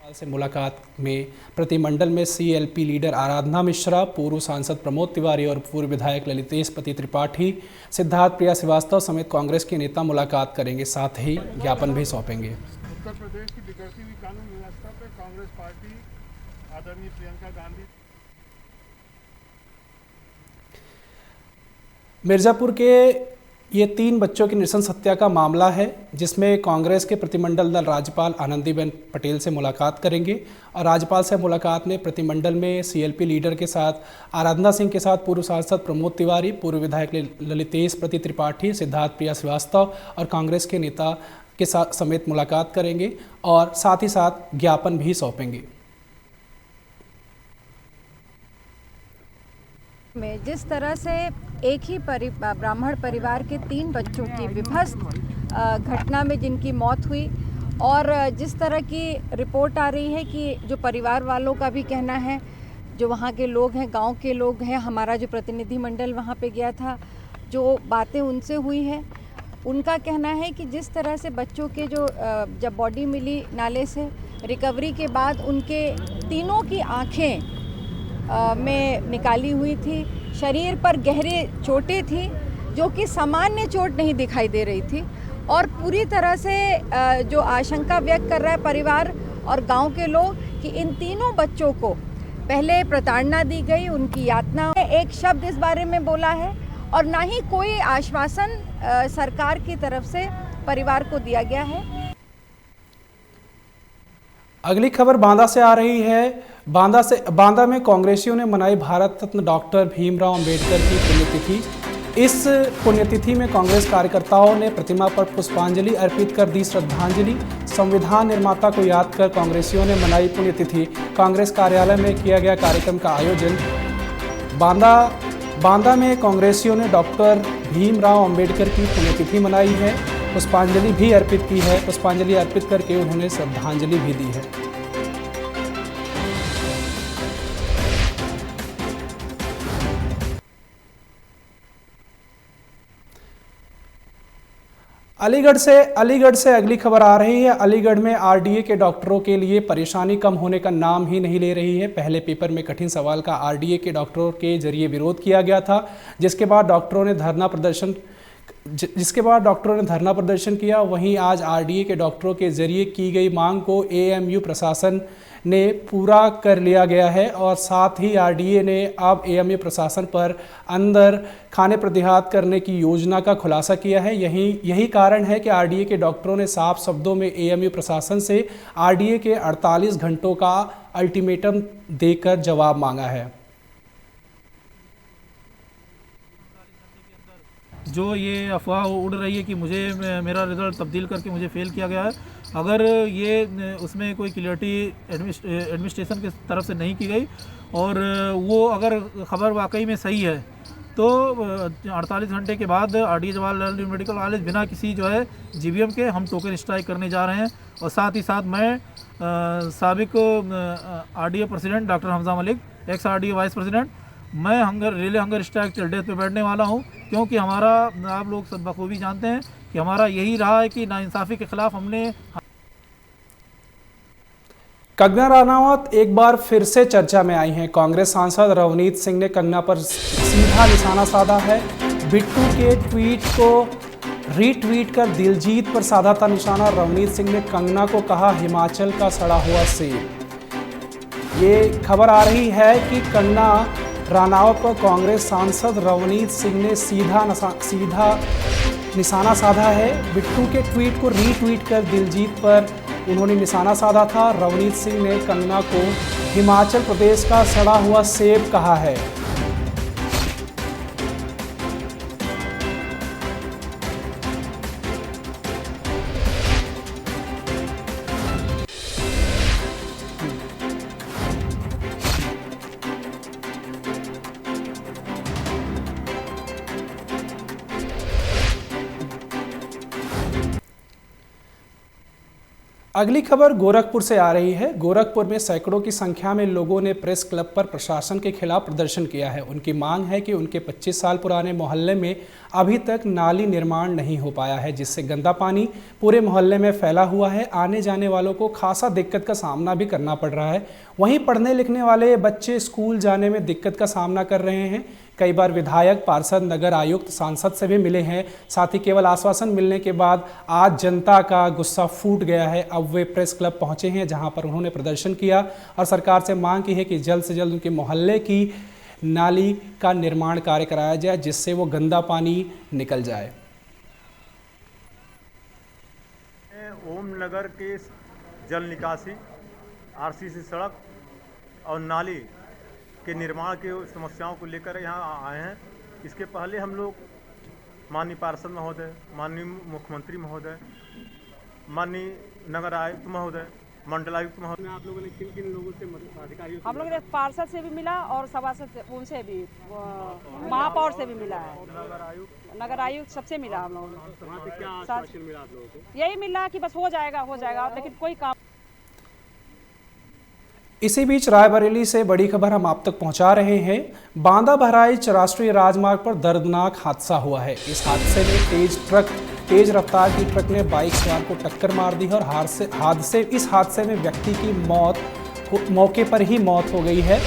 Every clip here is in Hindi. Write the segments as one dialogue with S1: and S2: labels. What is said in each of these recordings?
S1: से मुलाकात में प्रतिमंडल में सीएलपी लीडर आराधना मिश्रा, पूर्व सांसद प्रमोद तिवारी और पूर्व विधायक ललितेश पति त्रिपाठी, सिद्धार्थ प्रिया श्रीवास्तव समेत कांग्रेस के नेता मुलाकात करेंगे, साथ ही ज्ञापन भी सौंपेंगे।
S2: उत्तर प्रदेश की बिगड़ती हुई कानून व्यवस्था पर कांग्रेस पार्टी आदरणीय प्रियंका गांधी
S1: मिर्जापुर के ये 3 बच्चों की नृशंस हत्या का मामला है, जिसमें कांग्रेस के प्रतिमंडल दल राज्यपाल आनंदीबेन पटेल से मुलाकात करेंगे और राज्यपाल से मुलाकात में प्रतिमंडल में सीएलपी लीडर के साथ आराधना सिंह के साथ पूर्व सांसद प्रमोद तिवारी, पूर्व विधायक ललितेश पति त्रिपाठी, सिद्धार्थ प्रिया श्रीवास्तव और कांग्रेस के नेता के साथ समेत मुलाकात करेंगे और साथ ही साथ ज्ञापन भी सौंपेंगे।
S3: में जिस तरह से एक ही ब्राह्मण परिवार के 3 बच्चों की विभत्स घटना में जिनकी मौत हुई और जिस तरह की रिपोर्ट आ रही है कि जो परिवार वालों का भी कहना है, जो वहाँ के लोग हैं, गांव के लोग हैं, हमारा जो प्रतिनिधिमंडल वहाँ पे गया था, जो बातें उनसे हुई है, उनका कहना है कि जिस तरह से बच्चों के जो जब बॉडी मिली नाले से रिकवरी के बाद उनके तीनों की आँखें में निकाली हुई थी, शरीर पर गहरे चोटें थी जो कि सामान्य चोट नहीं दिखाई दे रही थी और पूरी तरह से जो आशंका व्यक्त कर रहा है परिवार और गांव के लोग कि इन तीनों बच्चों को पहले प्रताड़ना दी गई, उनकी यातना, एक शब्द इस बारे में बोला है और ना ही कोई आश्वासन सरकार की तरफ से परिवार को दिया गया है।
S1: अगली खबर बांदा से आ रही है। बांदा में कांग्रेसियों ने मनाई भारत रत्न डॉक्टर भीमराव अंबेडकर की पुण्यतिथि। इस पुण्यतिथि में कांग्रेस कार्यकर्ताओं ने प्रतिमा पर पुष्पांजलि अर्पित कर दी श्रद्धांजलि। संविधान निर्माता को याद कर कांग्रेसियों ने मनाई पुण्यतिथि। कांग्रेस कार्यालय में किया गया कार्यक्रम का आयोजन। बांदा में कांग्रेसियों ने डॉक्टर भीमराव अंबेडकर की पुण्यतिथि मनाई है, पुष्पांजलि भी अर्पित की है। पुष्पांजलि अर्पित करके उन्होंने श्रद्धांजलि भी दी है। अलीगढ़ से अगली खबर आ रही है। अलीगढ़ में आरडीए के डॉक्टरों के लिए परेशानी कम होने का नाम ही नहीं ले रही है। पहले पेपर में कठिन सवाल का आरडीए के डॉक्टरों के जरिए विरोध किया गया था, जिसके बाद डॉक्टरों ने धरना प्रदर्शन किया। वहीं आज आरडीए के डॉक्टरों के जरिए की गई मांग को एएमयू प्रशासन ने पूरा कर लिया गया है और साथ ही आरडीए ने अब एएमयू प्रशासन पर अंदर खाने प्रतिहत करने की योजना का खुलासा किया है। यही कारण है कि आरडीए के डॉक्टरों ने साफ शब्दों में एएमयू प्रशासन से आरडीए के 48 घंटों का अल्टीमेटम देकर जवाब मांगा है।
S4: जो ये अफवाह उड़ रही है कि मेरा रिज़ल्ट तब्दील करके मुझे फ़ेल किया गया है, अगर ये उसमें कोई क्लियरिटी एडमिनिस्ट्रेशन की तरफ से नहीं की गई और वो अगर ख़बर वाकई में सही है तो 48 घंटे के बाद RDA Jawaharlal Nehru medical college बिना किसी जो है जीवीएम के हम टोकन स्ट्राइक करने जा रहे हैं। और साथ ही साथ मैं साबिक RDA president doctor Hamza Malik, ex RDA vice president, मैं relay hunger strike till death पे बैठने वाला हूं, क्योंकि हमारा, आप लोग सब बखूबी जानते हैं कि हमारा यही रहा है कि नाइंसाफ़ी के खिलाफ हमने।
S1: कंगना रनावत एक बार फिर से चर्चा में आई हैं। कांग्रेस सांसद रवनीत सिंह ने कंगना पर सीधा निशाना साधा है। बिट्टू के ट्वीट को रीट्वीट कर दिलजीत पर साधा था निशाना। रवनीत सिंह ने कंगना को कहा हिमाचल का सड़ा हुआ सेब। ये खबर आ रही है कि कंगना रनावत पर कांग्रेस सांसद रवनीत सिंह ने सीधा निशाना साधा है। बिट्टू के ट्वीट को रीट्वीट कर दिलजीत पर उन्होंने निशाना साधा था। रवनीत सिंह ने कंगना को हिमाचल प्रदेश का सड़ा हुआ सेब कहा है। अगली खबर गोरखपुर से आ रही है। गोरखपुर में सैकड़ों की संख्या में लोगों ने प्रेस क्लब पर प्रशासन के खिलाफ प्रदर्शन किया है। उनकी मांग है कि उनके 25 साल पुराने मोहल्ले में अभी तक नाली निर्माण नहीं हो पाया है, जिससे गंदा पानी पूरे मोहल्ले में फैला हुआ है। आने जाने वालों को खासा दिक्कत का सामना भी करना पड़ रहा है। वहीं पढ़ने लिखने वाले बच्चे स्कूल जाने में दिक्कत का सामना कर रहे हैं। कई बार विधायक, पार्षद, नगर आयुक्त, सांसद से भी मिले हैं। साथ ही केवल आश्वासन मिलने के बाद आज जनता का गुस्सा फूट गया है। अब वे प्रेस क्लब पहुंचे हैं, जहां पर उन्होंने प्रदर्शन किया और सरकार से मांग की है कि जल्द से जल्द उनके मोहल्ले की नाली का निर्माण कार्य कराया जाए, जिससे वो गंदा पानी निकल जाए।
S5: ओम नगर के जल निकासी, आरसीसी सड़क और नाली के निर्माण की समस्याओं को लेकर यहाँ आए हैं। इसके पहले हम लोग माननीय पार्षद महोदय, माननीय मुख्यमंत्री महोदय, माननीय नगर आयुक्त महोदय, मंडलायुक्त महोदय, आप लोगों ने किन किन लोगों से अधिकारियों से?
S6: हम लोग पार्षद से भी मिला और सभासद से, उनसे भी, महापौर से भी मिला है, नगर आयुक्त सबसे मिला हम लोगों को।
S5: वहाँ से क्या आश्वासन मिला आप लोगों को?
S6: यही मिला कि बस हो जाएगा, लेकिन कोई काम।
S1: इसी बीच रायबरेली से बड़ी खबर हम आप तक पहुंचा रहे हैं। बांदा बहराइच राष्ट्रीय राजमार्ग पर दर्दनाक हादसा हुआ है। इस हादसे में तेज रफ्तार की ट्रक ने बाइक सवार को टक्कर मार दी है और इस हादसे में व्यक्ति की मौके पर ही मौत हो गई है।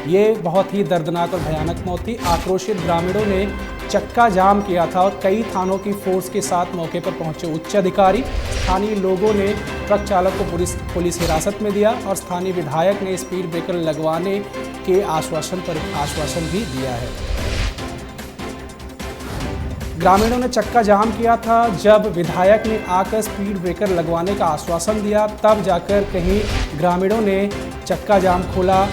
S1: ये बहुत ही दर्दनाक और भयानक मौत थी। आक्रोशित ग्रामीणों ने चक्का जाम किया था और कई थानों की फोर्स के साथ मौके पर पहुंचे उच्च अधिकारी। स्थानीय लोगों ने ट्रक चालक को पुलिस हिरासत में दिया और स्थानीय विधायक ने स्पीड ब्रेकर लगवाने के आश्वासन भी दिया है। ग्रामीणों ने चक्का जाम किया था। जब विधायक ने आकर स्पीड ब्रेकर लगवाने का आश्वासन दिया, तब जाकर कहीं ग्रामीणों ने चक्का जाम खोला।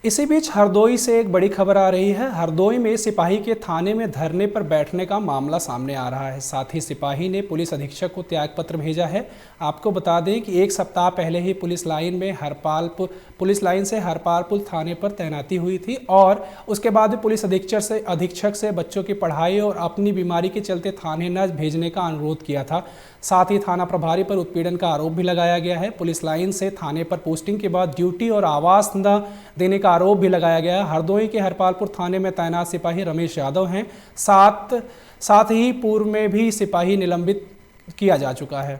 S1: इसी बीच हरदोई से एक बड़ी खबर आ रही है। हरदोई में सिपाही के थाने में धरने पर बैठने का मामला सामने आ रहा है। साथ ही सिपाही ने पुलिस अधीक्षक को त्यागपत्र भेजा है। आपको बता दें कि एक सप्ताह पहले ही पुलिस लाइन से हरपालपुर थाने पर तैनाती हुई थी और उसके बाद पुलिस अधीक्षक से बच्चों की पढ़ाई और अपनी बीमारी के चलते थाने न भेजने का अनुरोध किया था। साथ ही थाना प्रभारी पर उत्पीड़न का आरोप भी लगाया गया है। पुलिस लाइन से थाने पर पोस्टिंग के बाद ड्यूटी और आवास न देने का आरोप भी लगाया गया है। हरदोई के हरपालपुर थाने में तैनात सिपाही रमेश यादव हैं। साथ ही पूर्व में भी सिपाही निलंबित किया जा चुका है।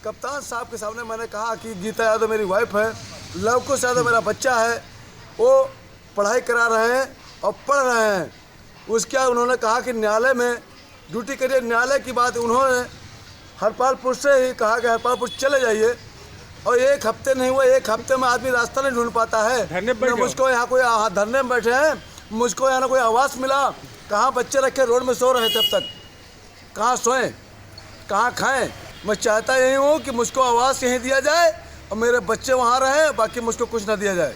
S7: कप्तान साहब के सामने मैंने कहा कि गीता यादव मेरी वाइफ है, लवकुश यादव मेरा बच्चा है, वो पढ़ाई करा रहे हैं और पढ़ रहे हैं। उसके बाद उन्होंने कहा कि न्यायालय में ड्यूटी करिए। न्यायालय की बात उन्होंने हरपालपुर से ही कहा कि हरपालपुर चले जाइए, और एक हफ्ते नहीं हुआ, एक हफ्ते में आदमी रास्ता नहीं ढूंढ पाता है। मुझको यहाँ कोई धरने में बैठे हैं, मुझको यहाँ कोई आवास मिला, कहाँ बच्चे रखे रोड में सो रहे थे, अब तक कहाँ सोएं, कहाँ खाएं। मैं चाहता यही हूँ कि मुझको आवास यहीं दिया जाए और मेरे बच्चे वहाँ रहें, बाकी मुझको कुछ ना दिया जाए।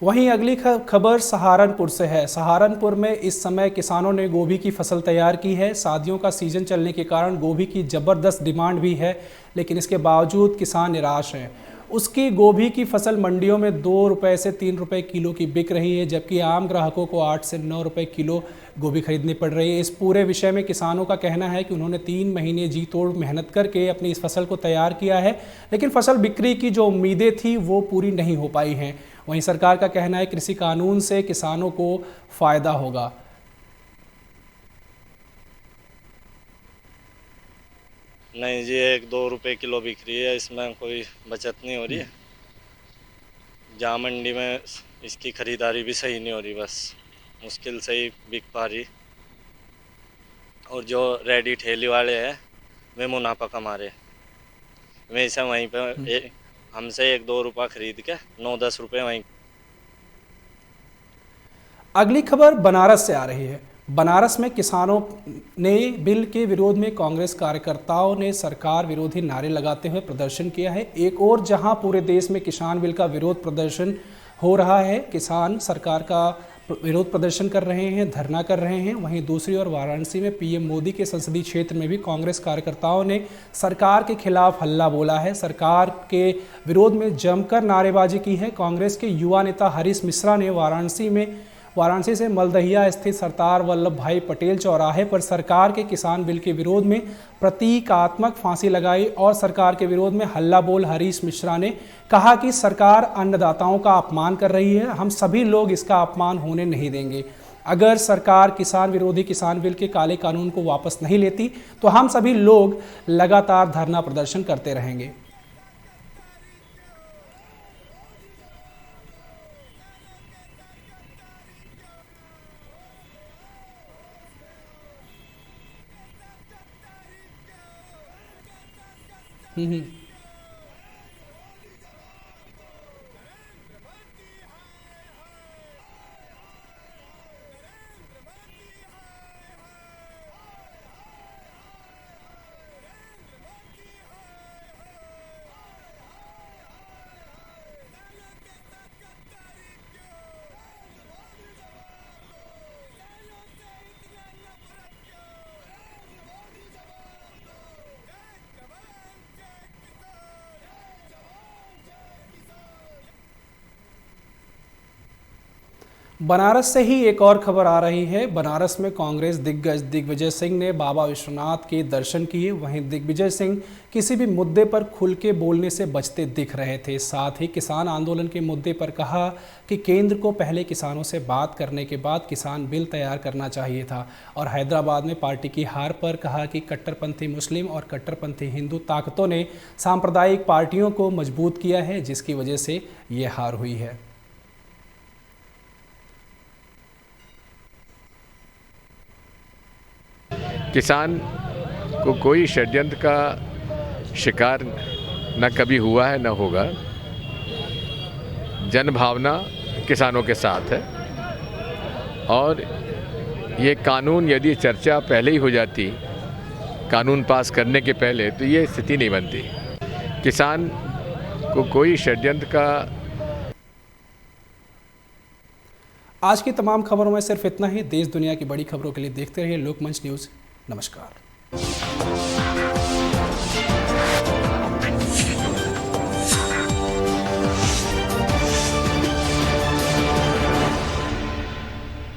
S1: वहीं अगली खबर सहारनपुर से है। सहारनपुर में इस समय किसानों ने गोभी की फसल तैयार की है। शादियों का सीजन चलने के कारण गोभी की ज़बरदस्त डिमांड भी है, लेकिन इसके बावजूद किसान निराश हैं। उसकी गोभी की फसल मंडियों में 2 रुपये से 3 रुपये किलो की बिक रही है, जबकि आम ग्राहकों को 8 से 9 रुपये किलो गोभी खरीदनी पड़ रही है। इस पूरे विषय में किसानों का कहना है कि उन्होंने 3 महीने जी तोड़ मेहनत करके अपनी इस फसल को तैयार किया है, लेकिन फसल बिक्री की जो उम्मीदें थी वो पूरी नहीं हो पाई हैं। वहीं सरकार का कहना है कृषि कानून से किसानों को फ़ायदा होगा।
S8: नहीं जी, 1-2 रुपये किलो बिक रही है, इसमें कोई बचत नहीं हो रही है। जहाँ मंडी में इसकी खरीदारी भी सही नहीं हो रही, बस मुश्किल से ही बिक पा रही। और जो रेडी ठेली वाले हैं वे मुनाफा कमा रहे, वैसे वहीं पे हमसे 1-2 रुपया खरीद के 9-10 रुपये वहीं।
S1: अगली खबर बनारस से आ रही है। बनारस में किसानों ने बिल के विरोध में कांग्रेस कार्यकर्ताओं ने सरकार विरोधी नारे लगाते हुए प्रदर्शन किया है। एक और जहां पूरे देश में किसान बिल का विरोध प्रदर्शन हो रहा है, किसान सरकार का विरोध प्रदर्शन कर रहे हैं, धरना कर रहे हैं। वहीं दूसरी ओर वाराणसी में पीएम मोदी के संसदीय क्षेत्र में भी कांग्रेस कार्यकर्ताओं ने सरकार के खिलाफ हल्ला बोला है, सरकार के विरोध में जमकर नारेबाजी की है। कांग्रेस के युवा नेता हरीश मिश्रा ने वाराणसी से मलदहिया स्थित सरदार वल्लभ भाई पटेल चौराहे पर सरकार के किसान बिल के विरोध में प्रतीकात्मक फांसी लगाई और सरकार के विरोध में हल्ला बोल हरीश मिश्रा ने कहा कि सरकार अन्नदाताओं का अपमान कर रही है, हम सभी लोग इसका अपमान होने नहीं देंगे। अगर सरकार किसान विरोधी किसान बिल के काले कानून को वापस नहीं लेती तो हम सभी लोग लगातार धरना प्रदर्शन करते रहेंगे। बनारस से ही एक और खबर आ रही है। बनारस में कांग्रेस दिग्गज दिग्विजय सिंह ने बाबा विश्वनाथ के दर्शन किए। वहीं दिग्विजय सिंह किसी भी मुद्दे पर खुल के बोलने से बचते दिख रहे थे। साथ ही किसान आंदोलन के मुद्दे पर कहा कि केंद्र को पहले किसानों से बात करने के बाद किसान बिल तैयार करना चाहिए था। और हैदराबाद में पार्टी की हार पर कहा कि कट्टरपंथी मुस्लिम और कट्टरपंथी हिंदू ताकतों ने सांप्रदायिक पार्टियों को मजबूत किया है, जिसकी वजह से ये हार हुई है।
S9: किसान को कोई षड्यंत्र का शिकार न कभी हुआ है न होगा। जनभावना किसानों के साथ है और ये कानून यदि चर्चा पहले ही हो जाती कानून पास करने के पहले तो ये स्थिति नहीं बनती। किसान को कोई षड्यंत्र का।
S1: आज की तमाम खबरों में सिर्फ इतना ही। देश दुनिया की बड़ी खबरों के लिए देखते रहिए लोकमंच न्यूज़। नमस्कार।